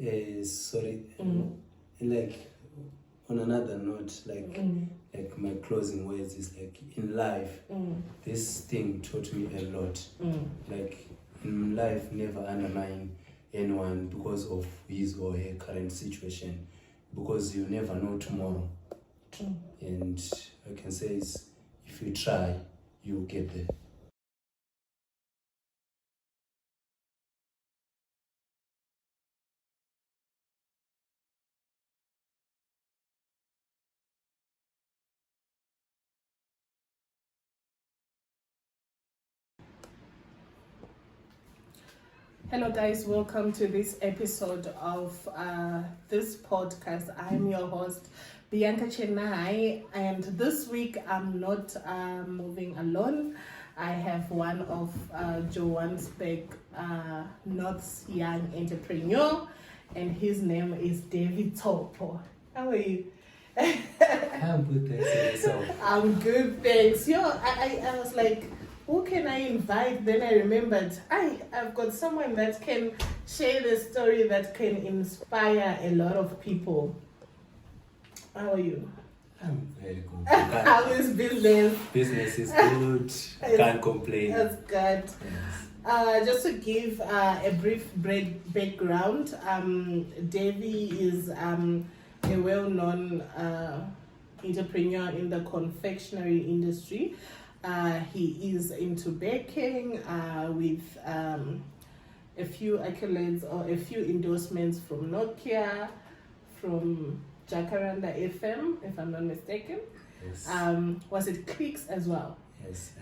Sorry, like on another note, like my closing words is like in life, this thing taught me a lot. Like in life, never undermine anyone because of his or her current situation, because you never know tomorrow. And I can say is, if you try, you'll get there. Hello guys, welcome to this episode of this podcast. I'm your host, Bianca Chennai, and this week I'm not moving alone. I have one of Johannesburg North's young entrepreneur, and his name is Davy TSOPO. How are you? I'm good, thanks. So I'm good, thanks. I was like, who can I invite? Then I remembered, I've got someone that can share the story that can inspire a lot of people. How are you? I'm very good. How is business? Business is good. I can't complain. That's good. Yes. Just to give a brief background, Davy is a well-known entrepreneur in the confectionery industry. He is into baking with a few accolades or a few endorsements from Nokia, from Jacaranda FM, if I'm not mistaken. Yes. Was it Clicks as well? Yes.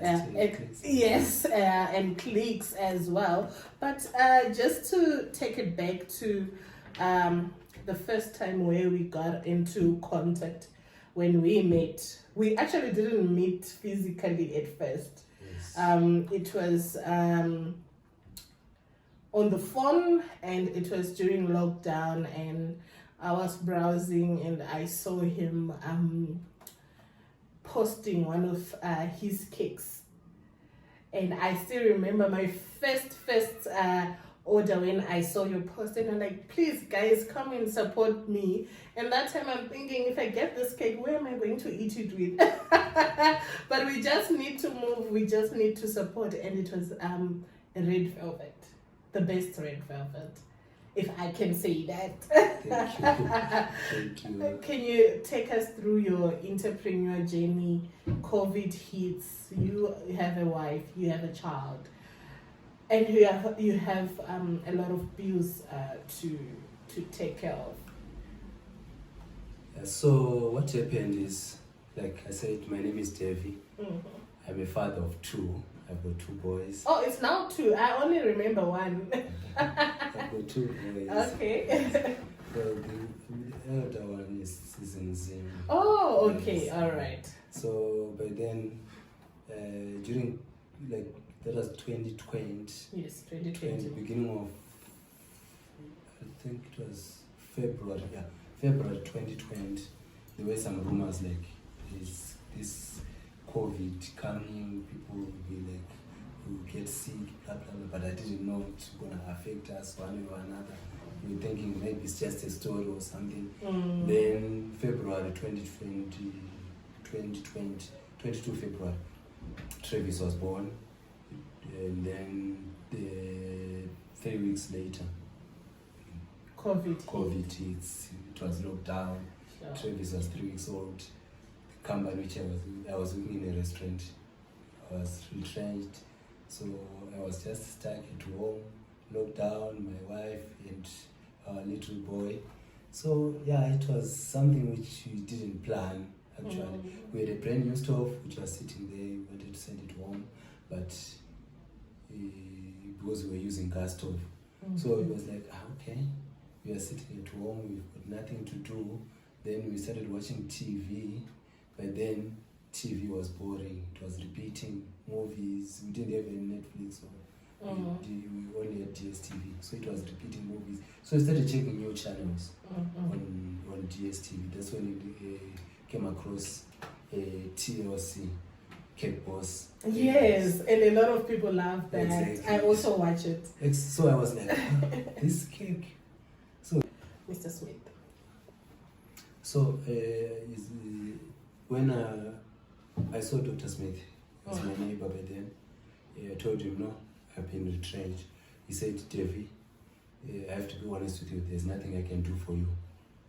Yes, and Clicks as well. But just to take it back to the first time where we got into contact, when we met. We actually didn't meet physically at first. Yes. It was on the phone, and it was during lockdown, and I was browsing and I saw him posting one of his cakes. And I still remember my first order when I saw your post, and I'm like, please guys, come and support me. And that time I'm thinking, if I get this cake, where am I going to eat it with? But we just need to move, we just need to support. And it was a red velvet, the best red velvet, if I can say that. Thank you. Can you take us through your entrepreneur journey? COVID hits, you have a wife, you have a child, and you have a lot of bills to take care of. So what happened is, like I said, my name is Davy. Mm-hmm. I'm a father of two. I've got two boys. Oh, it's now two. I only remember one. I've got two boys. Okay. So the elder one is in Zim. Oh, okay. Yes. All right. So by then, during that was 2020. Yes, 2020. Beginning of, I think it was February. Yeah, February 2020. There were some rumors like this COVID coming, people will be like, will get sick, blah, blah, blah, but I didn't know it's going to affect us one way or another. We were thinking maybe it's just a story or something. Then February 2020, 22 February, Travis was born. And then 3 weeks later, COVID hits. It was locked down. Sure. Travis was 3 weeks old. Company which I was working in a restaurant, I was retrenched, so I was just stuck at home, locked down, my wife and our little boy. So yeah, it was something which we didn't plan actually. We had a brand new stove which was sitting there, we wanted to send it home, but because we were using gas stove, so it was like, okay, we are sitting at home, we've got nothing to do. Then we started watching TV. But then TV was boring. It was repeating movies. We didn't have any Netflix, or we only had DSTV. So it was repeating movies. So I started checking new channels on DSTV. That's when we came across TLC, Cake Boss. Yes, and a lot of people love that. Exactly. I also watch it. So I was like, this cake. So Mr. Smith? So when I saw Dr. Smith, he was my neighbor by then. I told him, no, I've been retrenched. He said, Davy, I have to be honest with you, there's nothing I can do for you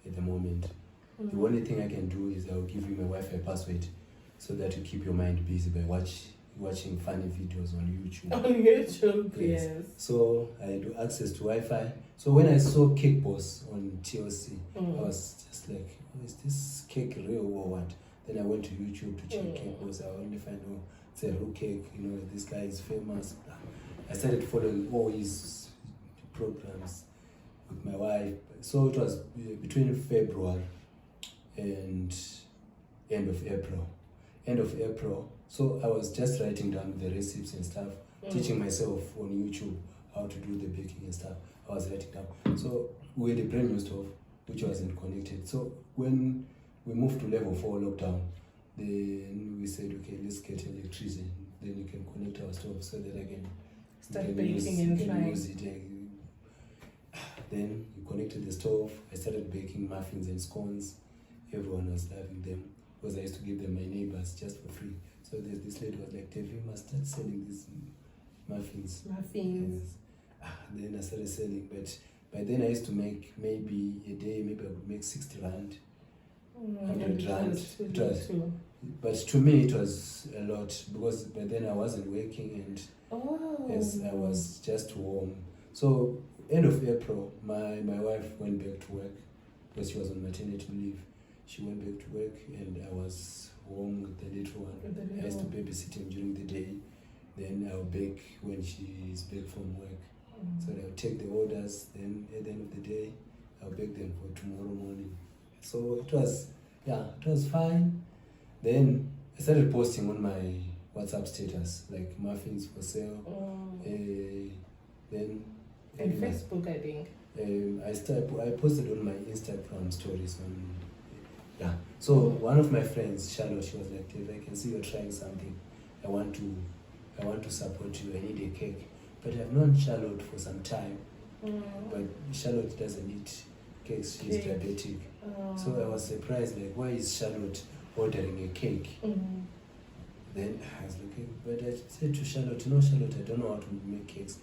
at the moment. The only thing I can do is I'll give you my Wi-Fi password so that you keep your mind busy by watching funny videos on YouTube. On YouTube, yes. So I do access to Wi-Fi. So when I saw Cake Boss on TOC, I was just like, oh, is this cake real or what? Then I went to YouTube to check Cake Boss. I only find, oh, it's a real cake. You know, this guy is famous. I started following all his programs with my wife. So it was between February and end of April. So I was just writing down the recipes and stuff, teaching myself on YouTube how to do the baking and stuff. I was writing down. So we had a brand new stove which wasn't connected. So when we moved to level 4 lockdown, then we said, okay, let's get electricity. Then you can connect our stove so that I can start baking and trying. Use it. Then you connected the stove. I started baking muffins and scones. Everyone was loving them because I used to give them my neighbors just for free. So there's this lady was like, Davy, you must start selling these muffins. Muffins. Then I started selling, but by then I used to make maybe a day, maybe I would make 60 rand, 100 rand. But to me it was a lot because by then I wasn't working and yes, I was just home. So end of April, my wife went back to work because she was on maternity leave. She went back to work and I was home with the little one. I used to babysit him during the day. Then I'll bake when she's back from work. So I'll take the orders. Then at the end of the day, I'll bake them for tomorrow morning. So it was fine. Then I started posting on my WhatsApp status, like muffins for sale. Then and Facebook, I think. I posted on my Instagram stories on. So one of my friends, Charlotte, she was like, Dave, I can see you're trying something. I want to support you. I need a cake. But I've known Charlotte for some time. But Charlotte doesn't eat cakes. She's diabetic. So I was surprised, like, why is Charlotte ordering a cake? Then I was looking, but I said to Charlotte, no, Charlotte, I don't know how to make cakes.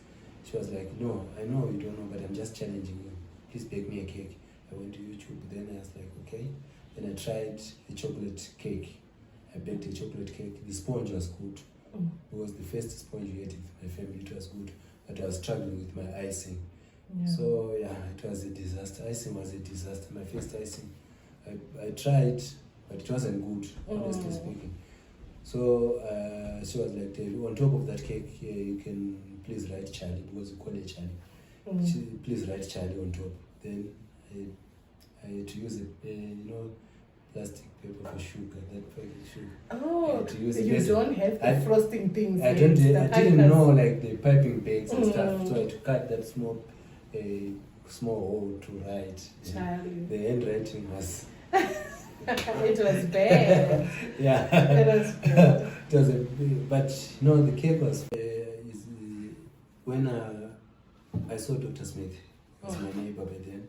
She was like, no, I know you don't know, but I'm just challenging you. Please bake me a cake. I went to YouTube. Then I was like, okay. Then I tried a chocolate cake. I baked a chocolate cake. The sponge was good. It was the first sponge we ate with my family. It was good. But I was struggling with my icing. So it was a disaster. Icing was a disaster. My first icing. I tried, but it wasn't good, honestly speaking. So she was like, on top of that cake, you can please write Charlie, because you call it Charlie. Please write Charlie on top. Then I had to use plastic paper for sugar, that packet sugar. You don't have the frosting things. I didn't know like the piping bags and stuff, so I had to cut that small hole to write. Charlie. The handwriting was. It was bad. It was bad. It was but the cake was. When I saw Dr. Smith, he was my neighbor by then.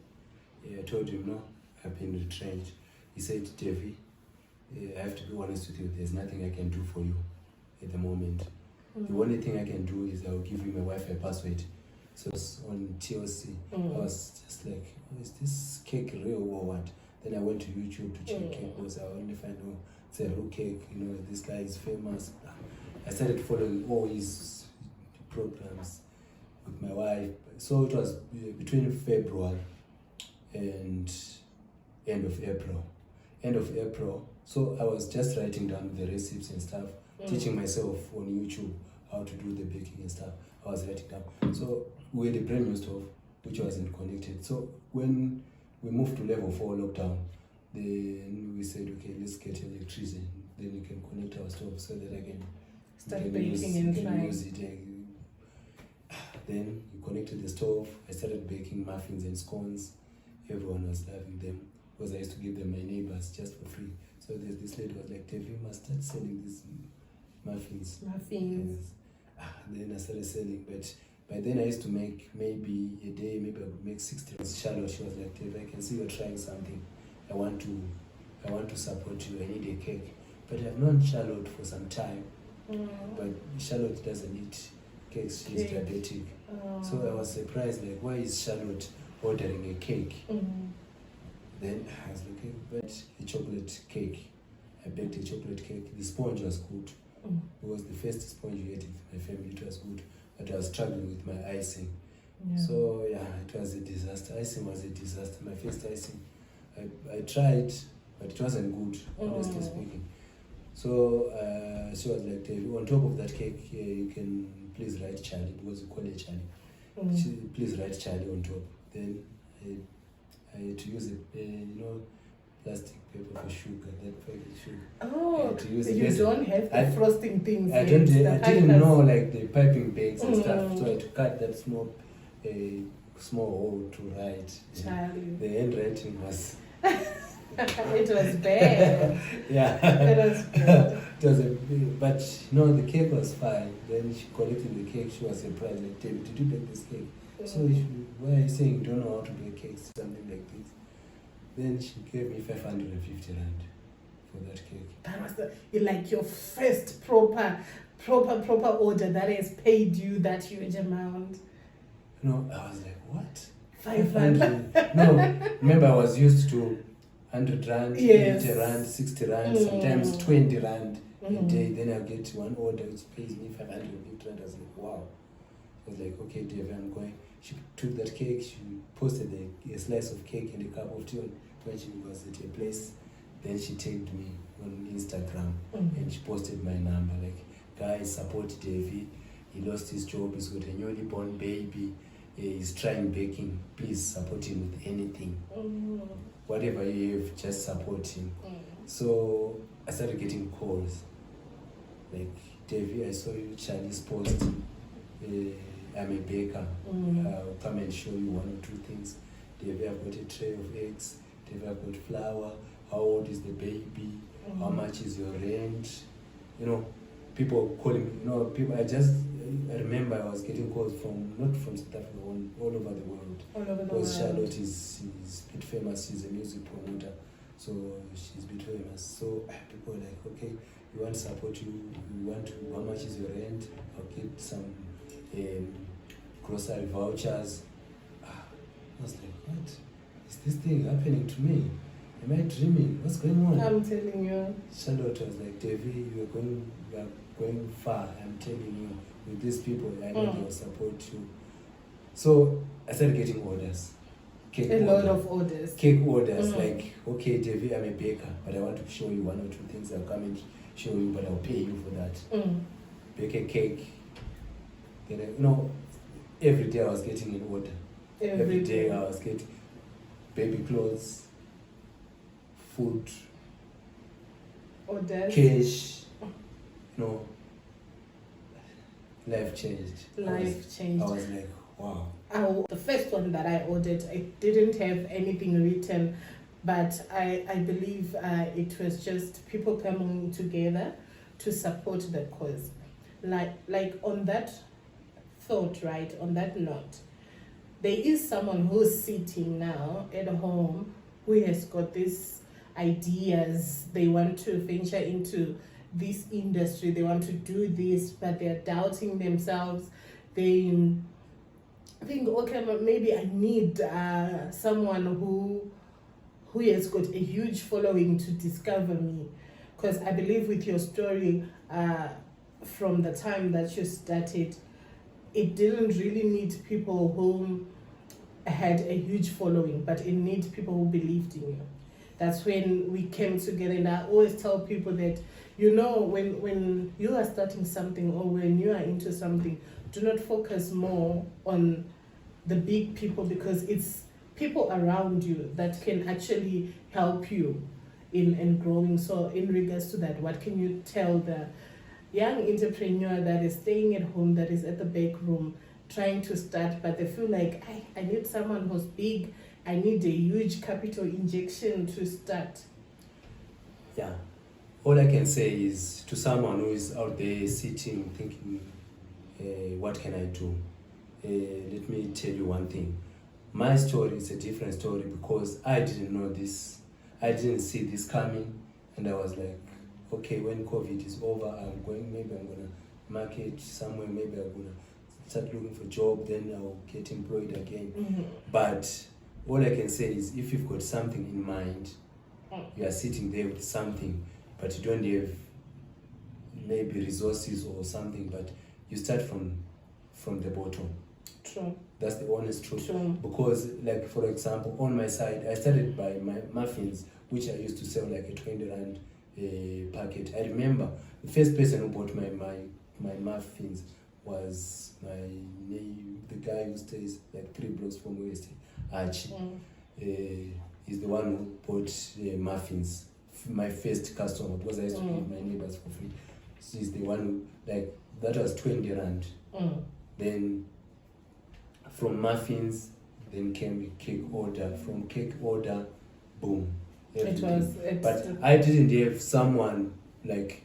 I told him, no, I've been retrenched. He said, Davy, I have to be honest with you, there's nothing I can do for you at the moment. The only thing I can do is I'll give you my Wi-Fi password. So on TOC, I was just like, oh, is this cake real or what? Then I went to YouTube to check Cake Boss. I only find, oh, it's a real cake. You know, this guy is famous. I started following all his programs with my wife. So it was between February and end of April. So I was just writing down the recipes and stuff, teaching myself on YouTube how to do the baking and stuff. I was writing down. So we had a brand new stove which wasn't connected. So when we moved to level 4 lockdown, then we said, okay, let's get electricity. Then you can connect our stove so that I can start baking and trying. Use it. Then you connected the stove. I started baking muffins and scones. Everyone was loving them because I used to give them my neighbors just for free. So there's this lady was like, Davy, you must start selling these muffins. Muffins. Then I started selling, but By then I used to make maybe a day, maybe I would make 60. Charlotte, she was like, if I can see you're trying something, I want to support you, I need a cake. But I've known Charlotte for some time, but Charlotte doesn't eat cakes, she's diabetic. So I was surprised, like, why is Charlotte ordering a cake? Then I was looking, but a chocolate cake. I baked a chocolate cake. The sponge was good. It was the first sponge we ate with my family. It was good, but I was struggling with my icing. So yeah, it was a disaster. Icing was a disaster. My first icing, I tried, but it wasn't good, honestly speaking. So she was like, on top of that cake, you can please write Charlie, because you call it Charlie. Please write Charlie on top. Then I had to use plastic paper for sugar, that packet sugar. Oh, to use you don't have the frosting things. I didn't know like the piping bags and stuff, so I had to cut that small hole to write. Charlie. The handwriting was... It was bad. Yeah. It was bad. It was but the cake was fine. Then she collected the cake. She was surprised, like, David, did you bake this cake? So why are you saying you don't know how to bake cakes, something like this? Then she gave me 550 rand for that cake. That was like your first proper order that has paid you that huge amount. No, I was like, what? 500. No, remember I was used to 100 rand, yes. 80 rand, 60 rand, sometimes 20 rand a day. Then I get one order which pays me 550 rand. I was like, wow. I was like, okay, Davy, I'm going. She took that cake, she posted a slice of cake and a cup of tea when she was at a place. Then she tagged me on Instagram and she posted my number, like, guys, support Davy. He lost his job, he's got a newly born baby, he's trying baking. Please support him with anything. Whatever you have, just support him. So I started getting calls. Like, Davy, I saw you, Charlie's post. I'm a baker. I'll come and show you one or two things. Davy, I've got a tray of eggs. Davy, I've got flour. How old is the baby? How much is your rent? People calling me. People. I remember I was getting calls not from South Africa, all over the world. Because Charlotte is a bit famous. She's a music promoter, so she's a bit famous. So people are like, okay, we want to support you. We want to. How much is your rent? I'll get some grocery vouchers. I was like, what is this thing happening to me? Am I dreaming? What's going on? I'm telling you. Charlotte was like, Davy, you are going far. I'm telling you, with these people, I know they'll support you. So I started getting orders. Lot of orders. Cake orders, like, okay, Davy, I'm a baker, but I want to show you one or two things. I'll come and show you, but I'll pay you for that. Bake a cake. Then every day I was getting an order. Every day I was getting baby clothes, food, orders, cash. Life changed. Changed. I was like, wow. The first one that I ordered, I didn't have anything written, but I believe it was just people coming together to support the cause. Like on that thought, right, on that note, there is someone who's sitting now at home who has got these ideas. They want to venture into this industry, they want to do this, but they're doubting themselves. They think, okay, maybe I need someone who has got a huge following to discover me. Because I believe with your story, from the time that you started, it didn't really need people who had a huge following, but it needed people who believed in you. That's when we came together, and I always tell people that, when you are starting something or when you are into something, do not focus more on the big people, because it's people around you that can actually help you in growing. So in regards to that, what can you tell the young entrepreneur that is staying at home, that is at the back room, trying to start, but they feel like, I need someone who's big, I need a huge capital injection to start? Yeah. All I can say is, to someone who is out there sitting thinking, what can I do? let me tell you one thing. My story is a different story because I didn't know this. I didn't see this coming, and I was like, okay, when COVID is over, maybe I'm gonna market somewhere, maybe I'm gonna start looking for a job, then I'll get employed again. Mm-hmm. But all I can say is, if you've got something in mind, you are sitting there with something, but you don't have maybe resources or something, but you start from the bottom. True. That's the honest truth. True. Because, like, for example, on my side, I started by my muffins, which I used to sell like a 20 rand packet. I remember the first person who bought my muffins was the guy who stays like 3 blocks from West, Archie. He's the one who bought muffins, my first customer, because I used to give my neighbors for free. So he's the one who, like, that was 20 rand. Then from muffins, then came a cake order. From cake order, boom. But I didn't have someone like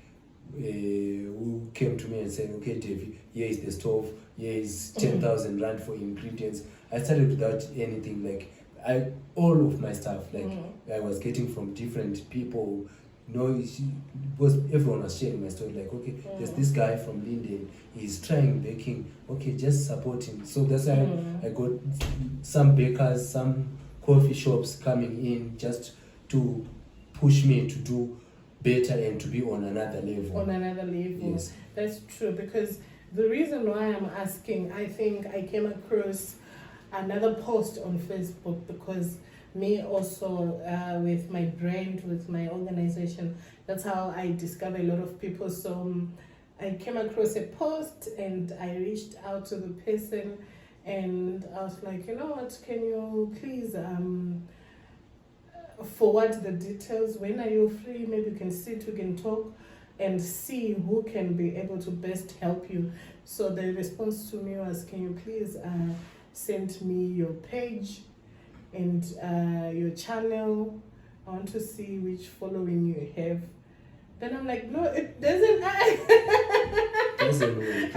who came to me and said, okay, Davy, here is the stove, here is 10,000 rand for ingredients. I started without anything. Like, all of my stuff, like, I was getting from different people. Because everyone was sharing my story, like, okay, there's this guy from Linden, he's trying baking, okay, just support him. So that's why I got some bakers, some coffee shops coming in just to push me to do better and to be on another level. Yes. That's true, because the reason why I'm asking, I think I came across another post on Facebook, because me also with my brand, with my organization, that's how I discover a lot of people. So I came across a post and I reached out to the person and I was like, you know what, can you please forward the details? When are you free? Maybe we can sit, we can talk and see who can be able to best help you. So the response to me was, can you please send me your page and your channel? I want to see which following you have. Then I'm like, no, it doesn't. Doesn't really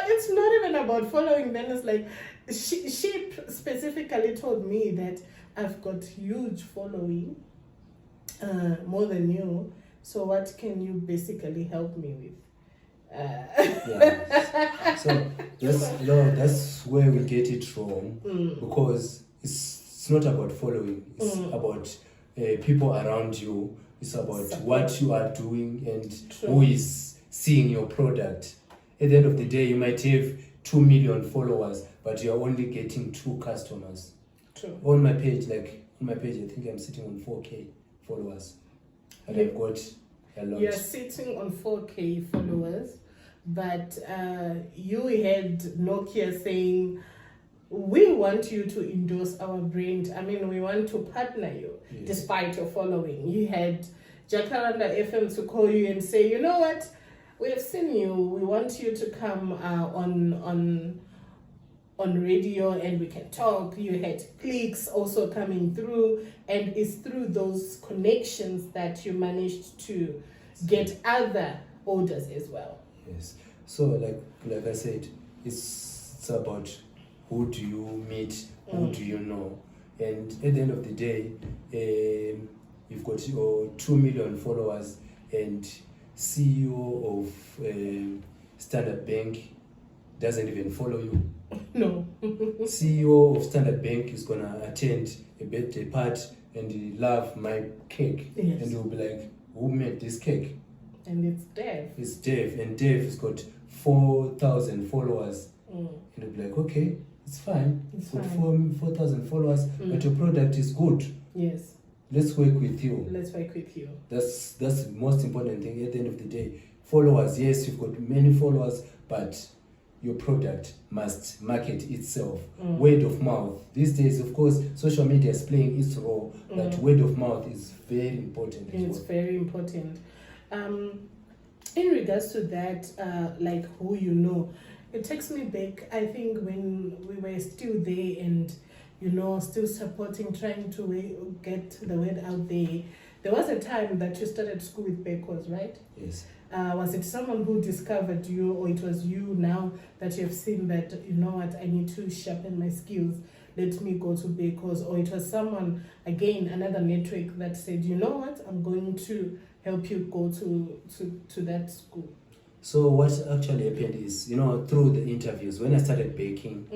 It's not even about following. Then it's like, she specifically told me that I've got huge following, more than you. So what can you basically help me with? So that's where we get it wrong, because it's not about following, it's about people around you, it's about what you are doing and who is seeing your product. At the end of the day, you might have 2 million followers, but you're only getting 2 customers. True. On my page, I think I'm sitting on 4K followers, and I've got a lot. You're sitting on 4K followers, but you had Nokia saying, we want you to endorse our brand. I mean, we want to partner you, despite your following. You had Jacaranda FM to call you and say, you know what, we have seen you. We want you to come on radio and we can talk. You had clicks also coming through, and it's through those connections that you managed to get other orders as well. Yes. So like I said, it's about who do you meet, who do you know, and at the end of the day, you've got your 2 million followers, and CEO of Standard Bank doesn't even follow you. No. CEO of Standard Bank is gonna attend a birthday party and he love my cake, and he'll be like, who made this cake? And it's Dave. It's Dave, and Dave has got 4,000 followers. And he'll be like, okay, it's fine. It's got fine. 4,000 followers, but your product is good. Yes. Let's work with you. Let's work with you. That's the most important thing at the end of the day. Followers, yes, you've got many followers, but your product must market itself. Word of mouth. These days, of course, social media is playing its role, but word of mouth is very important. It's very important. In regards to that, like who you know, it takes me back, I think, when we were still there and, you know, still supporting, trying to get the word out there. There was a time that you started school with Bekos, right? Yes. Was it someone who discovered you, or it was you now that you have seen that, you know what, I need to sharpen my skills, let me go to Bekos? Or it was someone, again, another network that said, you know what, I'm going to help you go to that school? So what actually happened is, through the interviews, when I started baking,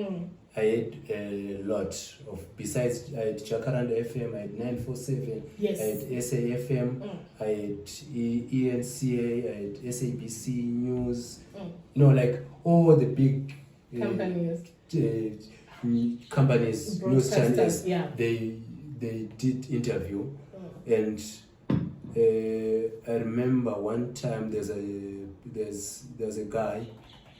I had a lot of, besides I had Jacaranda FM, I had 947, Yes. I had SAFM, I had ENCA, I had SABC News, like all the big companies, news channels, yeah. they did interview. And I remember one time there's a guy,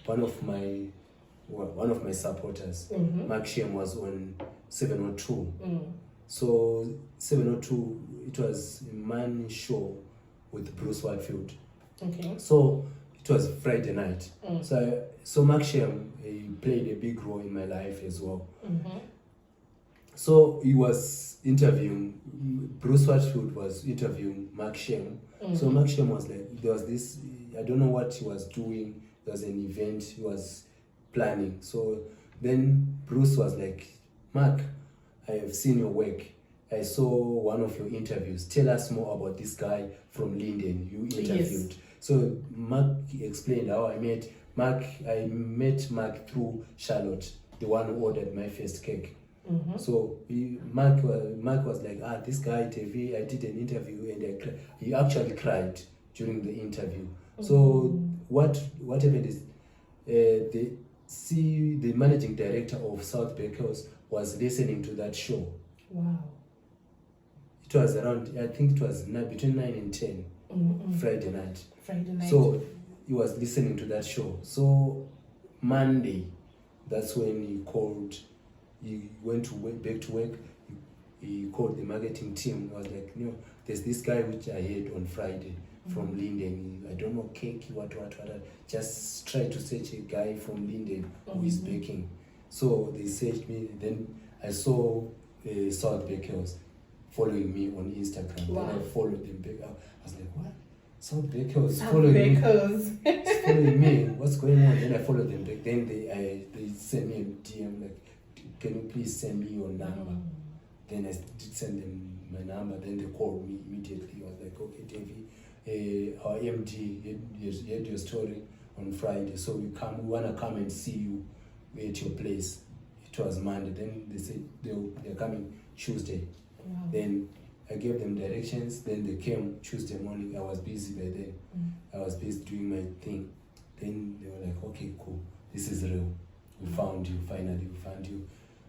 one of my supporters, Mark Shem, was on 702. So 702, it was a man show with Bruce Whitefield. Okay. So it was Friday night. So Mark Shem, he played a big role in my life as well. So he was interviewing, Bruce Whitefield was interviewing Mark Shem. So Mark Shem was like, there was this, I don't know what he was doing, there was an event he was planning. So then Bruce was like, Mark, I have seen your work. I saw one of your interviews. Tell us more about this guy from Linden you interviewed. Yes. So Mark explained how I met Mark. I met Mark through Charlotte, the one who ordered my first cake. So Mark was like, this guy TV, I did an interview, and he actually cried during the interview. So what happened is the managing director of South Bakers was listening to that show. Wow. It was around, I think it was between 9 and 10 Friday night. So he was listening to that show. So Monday, that's when he called. He went to work, back to work. He called the marketing team. He was like, there's this guy which I heard on Friday from Linden. I don't know, cake, what. Just try to search a guy from Linden who is baking. So they searched me. Then I saw South Bakers following me on Instagram. Wow. Then I followed them back. I was like, what? South Bakers following me. It's following me. What's going on? Then I followed them back. Then they sent me a DM like, can you please send me your number? Then I did send them my number. Then they called me immediately. I was like, okay, Davy, our MD heard your story on Friday, so we want to come and see you at your place. It was Monday. Then they said they're coming Tuesday. Wow. Then I gave them directions. Then they came Tuesday morning. I was busy by then. I was busy doing my thing. Then they were like, okay, cool. This is real. We found you. Finally, we found you.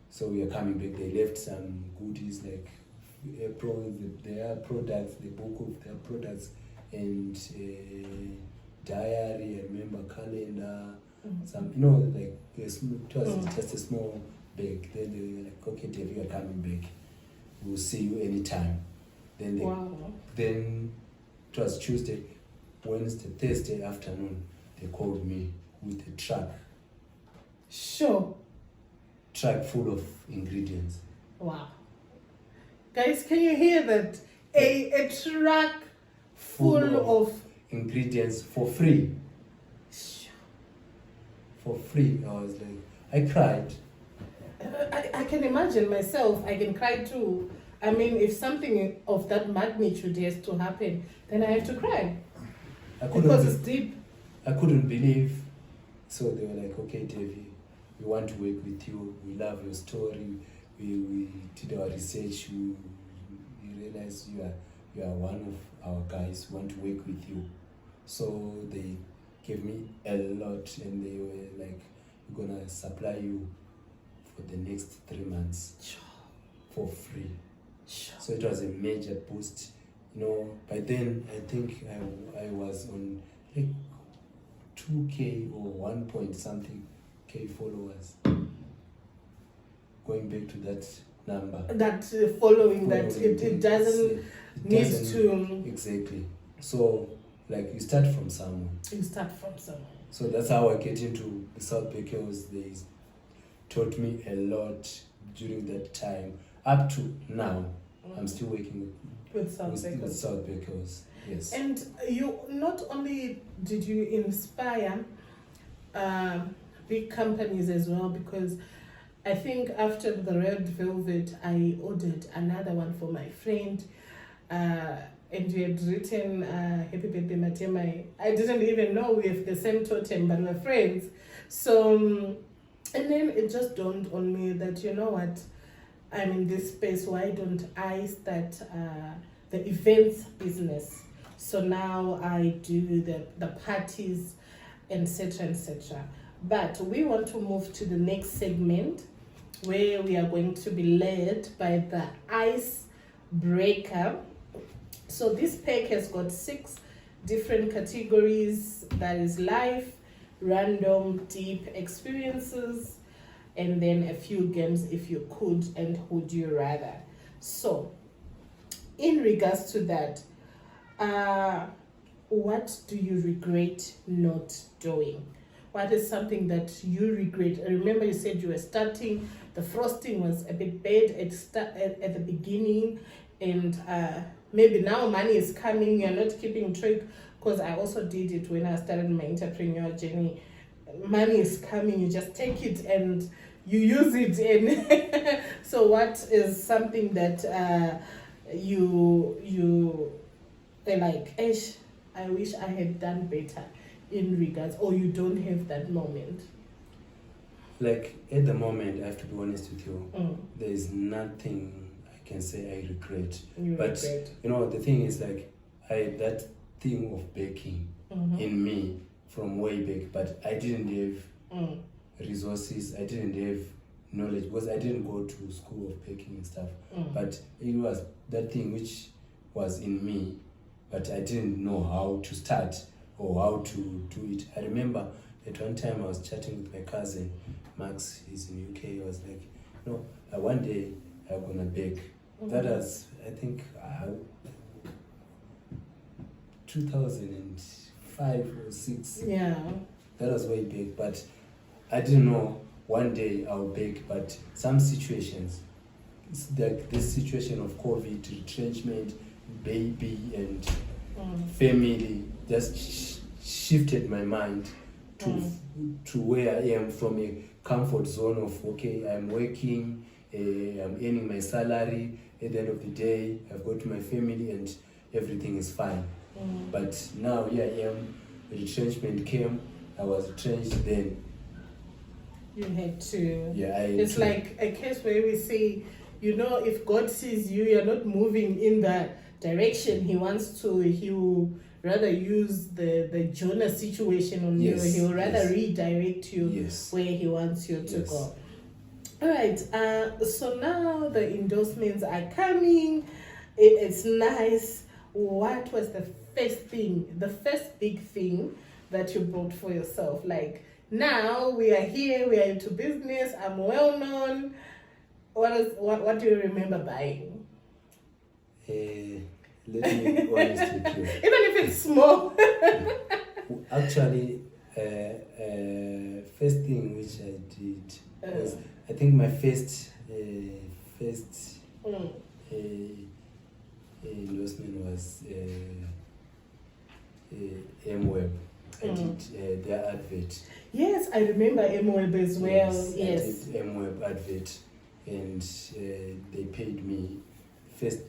So we are coming back. They left some goodies like their products, the book of their products, and diary. I remember calendar. Some, like it was just a small bag. Then they were like, okay, Dave, you are coming back. We'll see you anytime. Then then it was Tuesday, Wednesday, Thursday afternoon. They called me with a truck. Sure. Truck full of ingredients. Wow. Guys, can you hear that? A truck full of ingredients for free. Sure. For free. I was like, I cried. I can imagine myself. I can cry too. I mean, if something of that magnitude has to happen, then I have to cry. Because it's deep. I couldn't believe. So they were like, okay, Davy, we want to work with you. We love your story. We did our research. We realized you are one of our guys. We want to work with you. So they gave me a lot, and they were like, we're gonna supply you for the next 3 months for free. So it was a major boost. By then I think I was on like 2K or 1 point something K followers. Going back to that number. That following that it doesn't need to. Exactly. So like you start from somewhere. So that's how I get into the South Bakers. They taught me a lot during that time. Up to now, I'm still working with South Bakers. Yes. And you not only did you inspire big companies as well, because I think after the red velvet, I ordered another one for my friend, and you had written "Happy Birthday, Matema." I didn't even know we have the same totem, but we're friends. So, and then it just dawned on me that, you know what, I'm in this space. Why don't I start the events business? So now I do the parties, etc., etc. But we want to move to the next segment, where we are going to be led by the icebreaker. So this pack has got 6 different categories. That is life, random, deep experiences, and then a few games, if you could and would you rather. So in regards to that, what do you regret not doing? What is something that you regret? I remember you said you were starting, the frosting was a bit bad at the beginning, and maybe now money is coming, you're not keeping track, because I also did it when I started my entrepreneur journey. Money is coming, you just take it and you use it. And so what is something that you like, I wish I had done better in regards, or you don't have that moment? Like at the moment, I have to be honest with you, there is nothing I can say I regret. You know, the thing is, like, that thing of baking in me from way back, but I didn't have resources, I didn't have knowledge, because I didn't go to school of baking and stuff. But it was that thing which was in me, but I didn't know how to start or how to do it. I remember at one time I was chatting with my cousin, Max, he's in UK. I was like, no, one day I'm gonna bake. That was, I think, 2005 or 6. Yeah. That was way back, but I didn't know one day I'll bake. But some situations, it's like this situation of COVID, retrenchment, baby, and family, just shifted my mind to where I am, from a comfort zone of, okay, I'm working, I'm earning my salary, at the end of the day I've got my family and everything is fine. But now here I am, retrenchment came, I was retrenched then. You had to. Yeah, it's like a case where we say, you know, if God sees you're not moving in the direction He wants to, He will rather use the Jonah situation on you. He will rather redirect you where He wants you to go. All right. So now the endorsements are coming. It's nice. What was the first big thing that you bought for yourself? Like, now we are here, we are into business, I'm well known. What do you remember buying? Let me be honest with you. Even if it's small. Actually, first thing which I did was, I think my first endorsement was MWeb. I did their advert. Yes, I remember MWeb as well. Yes. I did MWeb advert, and they paid me first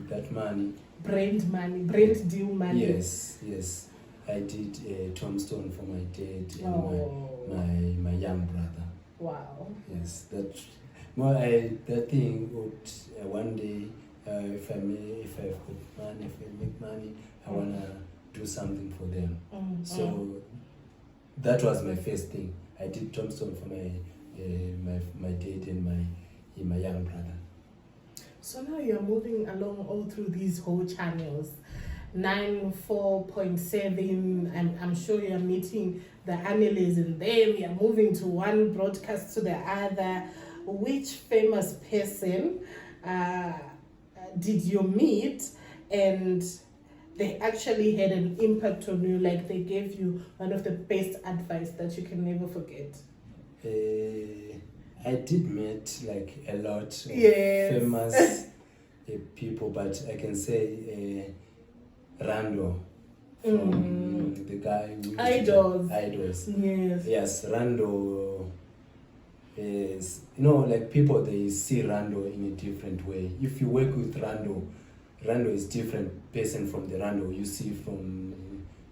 that money. Brand deal money. Yes. I did a tombstone for my dad and my young brother. Wow. Yes, that thing would one day, if I make money, I wanna do something for them. So that was my first thing. I did tombstone for my dad and my young brother. So now you're moving along all through these whole channels. 94.7, I'm sure you're meeting the analysts in them, you're moving to one broadcast to the other. Which famous person did you meet and they actually had an impact on you, like they gave you one of the best advice that you can never forget? I did meet like a lot of famous people, but I can say Rando. From the guy who Idols. Yes, Rando is, like people, they see Rando in a different way. If you work with Rando is different person from the Rando you see from,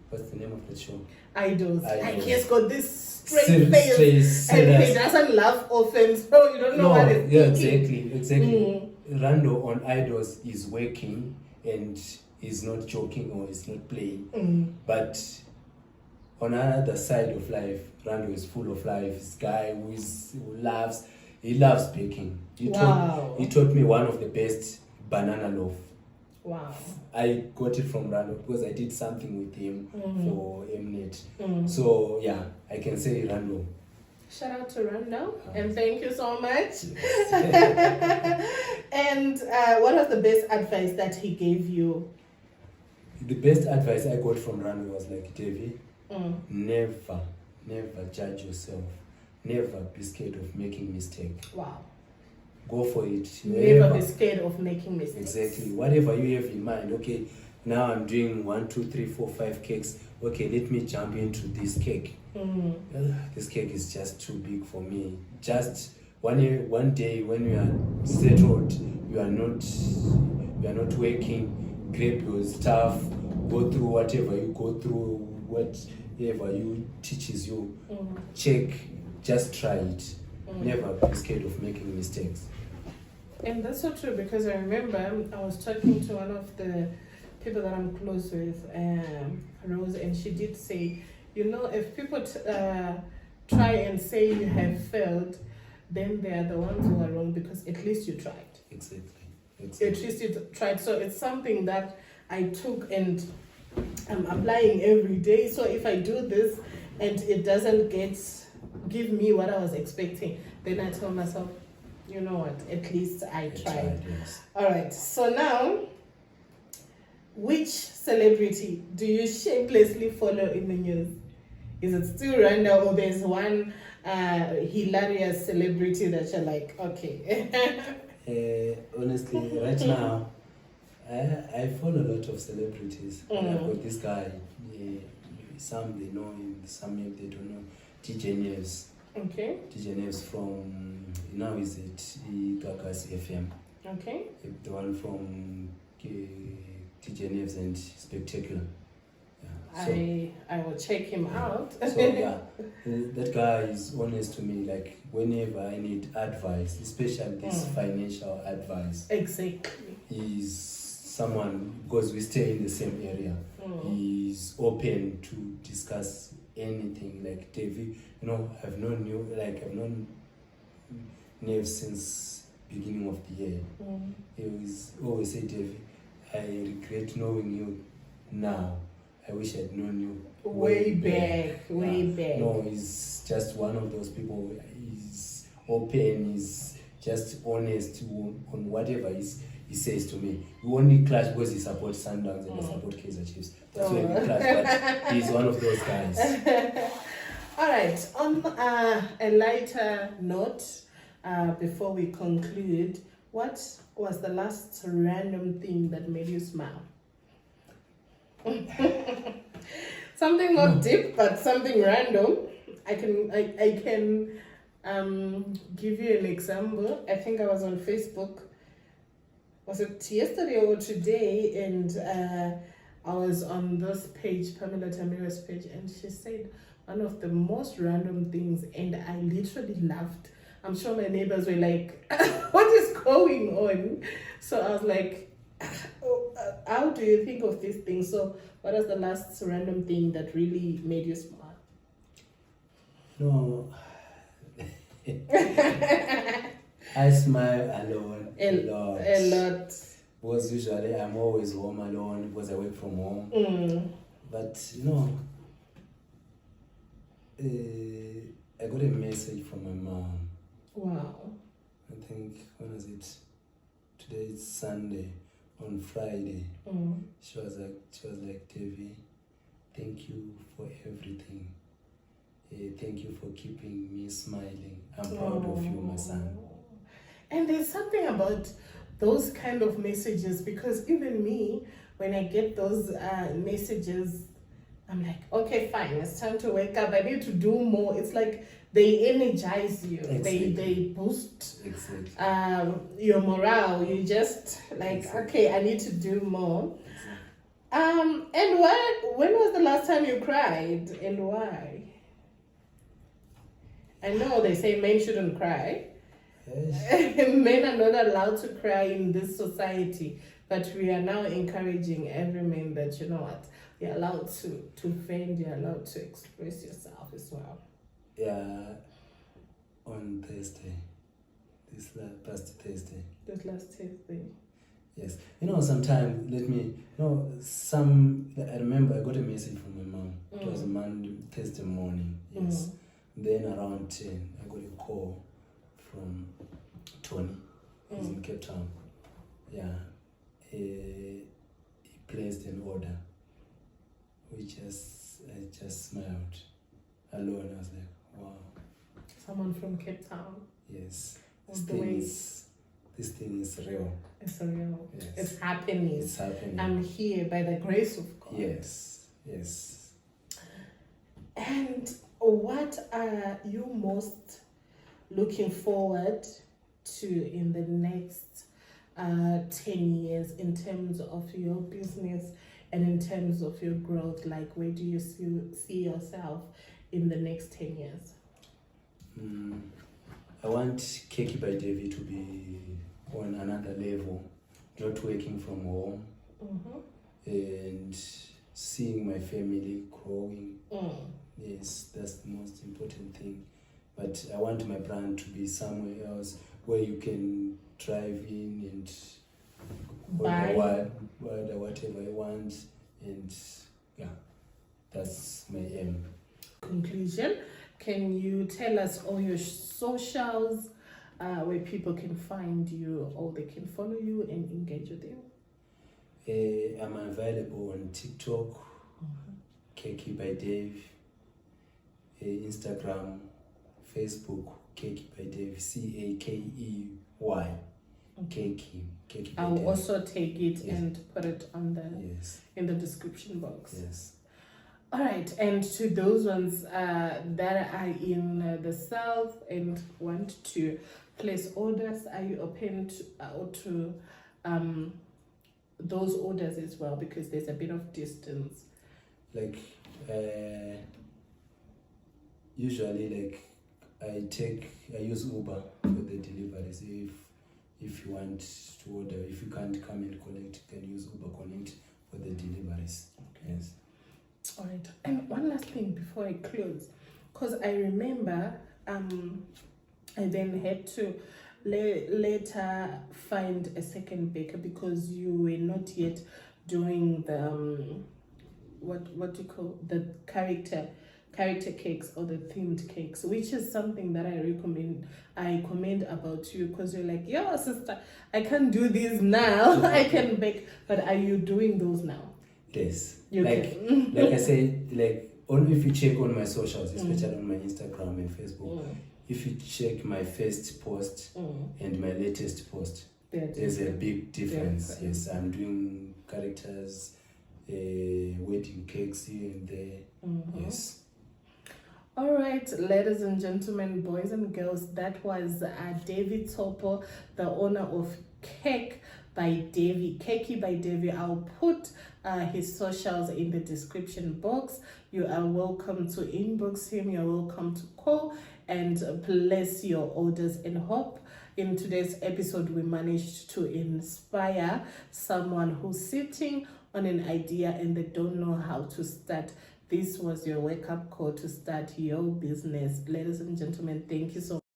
what's the name of the show? Idols. Like he's got this straight face and he doesn't laugh often, so you don't know what it's thinking. Exactly. Rando on Idols is working and is not joking or is not playing. But on another side of life, Rando is full of life. This guy who loves baking. He taught me one of the best banana loaf. Wow. I got it from Rando because I did something with him for Mnet. So yeah, I can say Rando. Shout out to Rando and thank you so much. And what was the best advice that he gave you? The best advice I got from Rando was like, Davy, never judge yourself. Never be scared of making mistake. Wow. Go for it. Never be scared of making mistakes. Exactly. Whatever you have in mind. Okay, now I'm doing 1, 2, 3, 4, 5 cakes. Okay, let me jump into this cake. This cake is just too big for me. Just one day when you are settled, you are not working, grab your stuff, go through whatever you go through, whatever you teaches you, check, just try it. Never be scared of making mistakes. And that's so true, because I remember I was talking to one of the people that I'm close with, Rose, and she did say, if people try and say you have failed, then they are the ones who are wrong, because at least you tried. Exactly. At least you tried. So it's something that I took and I'm applying every day. So if I do this and it doesn't give me what I was expecting, then I tell myself, you know what, at least I tried. Yes. All right, so now, which celebrity do you shamelessly follow in the news? Is it still Rando, or there's one hilarious celebrity that you're like, okay? Honestly, right now, I follow a lot of celebrities. I've got this guy, some they know him, some maybe they don't know, DJ Neves. Okay. DJ Neves from, now is it Gagas FM. Okay. The one from DJ Neves and Spectacular. Yeah. So, I will check him out. So yeah, that guy is honest to me. Like whenever I need advice, especially this financial advice, exactly, he's someone, because we stay in the same area. He's open to discuss anything. Like Davy, I've known Nev since beginning of the year. He always say, Davy, I regret knowing you now. I wish I'd known you way back. No, he's just one of those people. He's open, he's just honest on whatever he says to me. We only clash because he supports Sundowns and I support Kaizer Chiefs. That's why we clash, but he's one of those guys. All right, on a lighter note, before we conclude, what was the last random thing that made you smile? Something not deep, but something random. I can give you an example. I think I was on Facebook. Was it yesterday or today? And I was on this page, Pamela Tamira's page, and she said one of the most random things, and I literally laughed. I'm sure my neighbors were like, "What is going on?" So I was like, how do you think of these things? So what was the last random thing that really made you smile? No. I smile alone a lot. Because usually I'm always home alone because I work from home. But I got a message from my mom. Wow. I think, when was it? Today is Sunday. On Friday, she was like, Davy, thank you for everything. Thank you for keeping me smiling. I'm proud of you, my son. And there's something about those kind of messages, because even me, when I get those messages, I'm like, okay, fine, it's time to wake up. I need to do more. It's like they energize you. Exactly. They boost Exactly. your morale. You just like, Exactly. okay, I need to do more. Exactly. And when was the last time you cried, and why? I know they say men shouldn't cry. Yes. Men are not allowed to cry in this society, but we are now encouraging every man that, you know what, you're allowed to vent, you're allowed to express yourself as well. Yeah, on Thursday, this past Thursday. This last Thursday. Yes, sometimes I remember I got a message from my mom. It was Monday, Thursday morning. Yes. Then around 10, I got a call from Tony. He's in Cape Town. Yeah. He placed an order, which I just smiled alone. I was like, wow. Someone from Cape Town. Yes. This thing is real. It's real. Yes. It's happening. It's happening. I'm here by the grace of God. Yes. Yes. And what are you most looking forward to in the next 10 years in terms of your business and in terms of your growth? Like, where do you see yourself in the next 10 years? I want CAKEY by Davey to be on another level, not working from home, and seeing my family growing. Yes, that's the most important thing. But I want my brand to be somewhere else where you can drive in and order whatever I want, and yeah, that's my aim. Conclusion, can you tell us all your socials where people can find you or they can follow you and engage with you? I'm available on TikTok, CAKEY by Davey, Instagram, Facebook, CAKEY by Davey, CAKEY. CAKEY. I'll also take it and put it on in the description box. Yes. All right, and to those ones that are in the south and want to place orders, are you open to those orders as well? Because there's a bit of distance. Like usually, I use Uber for the deliveries. If you want to order, if you can't come and collect, you can use Uber Connect for the deliveries. Okay. Yes. All right, and one last thing before I close, because I remember I then had to later find a second baker because you were not yet doing the what do you call the character cakes or the themed cakes, which is something that I commend about you, because you're like, yo sister, I can't do these now. I can bake, but are you doing those now? Yes. Like I said, only if you check on my socials, especially on my Instagram and Facebook, if you check my first post and my latest post, there's a big difference. Yes, I'm doing characters, wedding cakes here and there. Yes. All right, ladies and gentlemen, boys and girls, that was Davy TSOPO, the owner of CAKEY by CAKEY by Davey. I'll put his socials in the description box. You are welcome to inbox him. You're welcome to call and place your orders, and hope in today's episode we managed to inspire someone who's sitting on an idea and they don't know how to start. This was your wake-up call to start your business. Ladies and gentlemen, thank you so much.